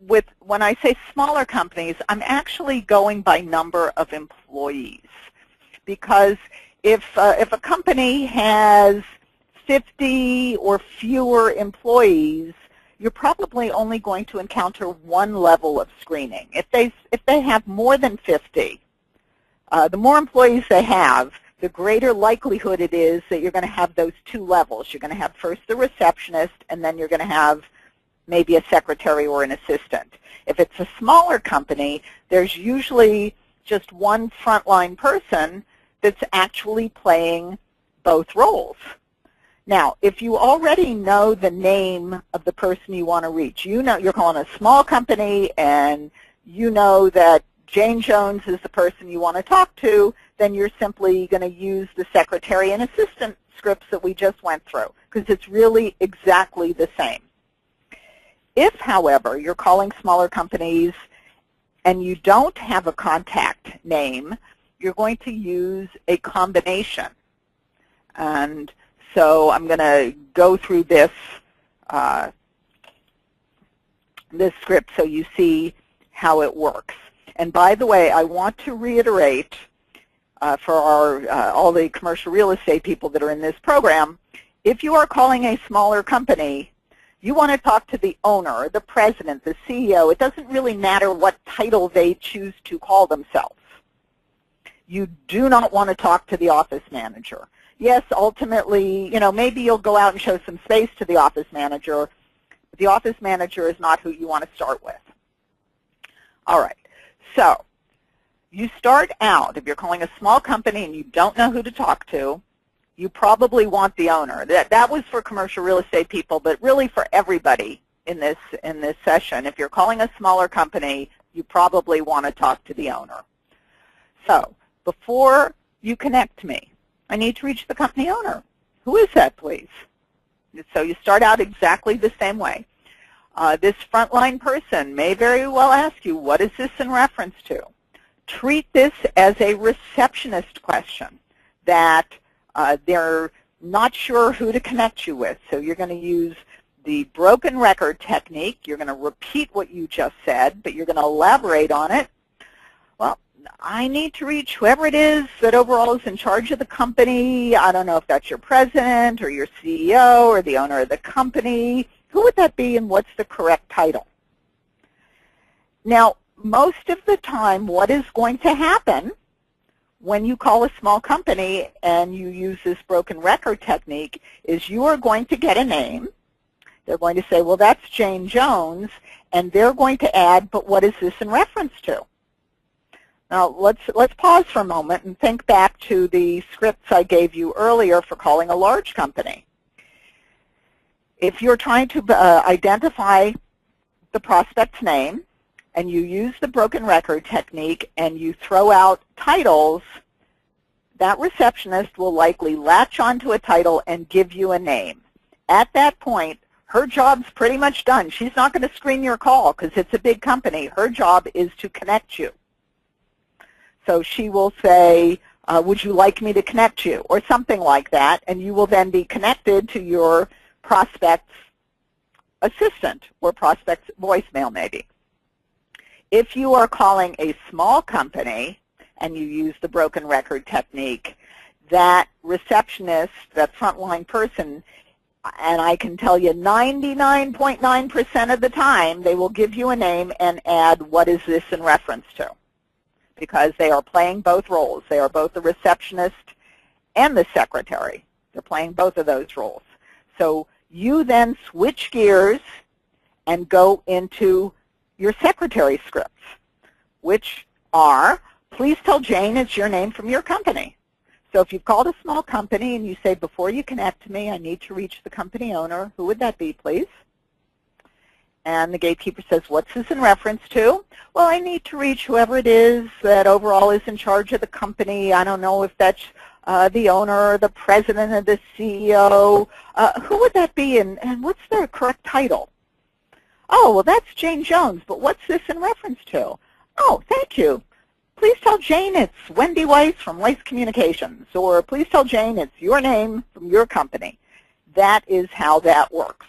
when I say smaller companies, I'm actually going by number of employees. Because if a company has 50 or fewer employees, you're probably only going to encounter one level of screening. If they have more than 50, the more employees they have, the greater likelihood it is that you're going to have those two levels. You're going to have first the receptionist, and then you're going to have maybe a secretary or an assistant. If it's a smaller company, there's usually just one frontline person that's actually playing both roles. Now, if you already know the name of the person you want to reach, you know you're calling a small company and you know that Jane Jones is the person you want to talk to, then you're simply going to use the secretary and assistant scripts that we just went through, because it's really exactly the same. If, however, you're calling smaller companies and you don't have a contact name, you're going to use a combination. And so I'm going to go through this, this script so you see how it works. And by the way, I want to reiterate for all the commercial real estate people that are in this program, if you are calling a smaller company, you want to talk to the owner, the president, the CEO. It doesn't really matter what title they choose to call themselves. You do not want to talk to the office manager. Yes, ultimately, you know, maybe you'll go out and show some space to the office manager, but the office manager is not who you want to start with. All right, so you start out, if you're calling a small company and you don't know who to talk to, you probably want the owner. That was for commercial real estate people, but really for everybody in this session. If you're calling a smaller company, you probably want to talk to the owner. So before you connect me, I need to reach the company owner. Who is that, please? So you start out exactly the same way. This frontline person may very well ask you, what is this in reference to? Treat this as a receptionist question that they're not sure who to connect you with. So you're going to use the broken record technique. You're going to repeat what you just said, but you're going to elaborate on it. Well, I need to reach whoever it is that overall is in charge of the company. I don't know if that's your president or your CEO or the owner of the company. Who would that be and what's the correct title? Now, most of the time, what is going to happen when you call a small company and you use this broken record technique is you are going to get a name. They're going to say, well, that's Jane Jones, and they're going to add, but what is this in reference to? Now, let's pause for a moment and think back to the scripts I gave you earlier for calling a large company. If you're trying to identify the prospect's name and you use the broken record technique and you throw out titles, that receptionist will likely latch onto a title and give you a name. At that point, her job's pretty much done. She's not going to screen your call because it's a big company. Her job is to connect you. So she will say, would you like me to connect you, or something like that, and you will then be connected to your prospect's assistant or prospect's voicemail maybe. If you are calling a small company and you use the broken record technique, that receptionist, that frontline person, and I can tell you 99.9% of the time, they will give you a name and add, what is this in reference to? Because they are playing both roles. They are both the receptionist and the secretary. They're playing both of those roles. So you then switch gears and go into your secretary scripts, which are, please tell Jane it's your name from your company. So if you've called a small company and you say, before you connect me, I need to reach the company owner, who would that be, please? And the gatekeeper says, what's this in reference to? Well, I need to reach whoever it is that overall is in charge of the company. I don't know if that's the owner or the president or the CEO. Who would that be, and what's their correct title? Oh, well, that's Jane Jones, but what's this in reference to? Oh, thank you. Please tell Jane it's Wendy Weiss from Weiss Communications, or please tell Jane it's your name from your company. That is how that works.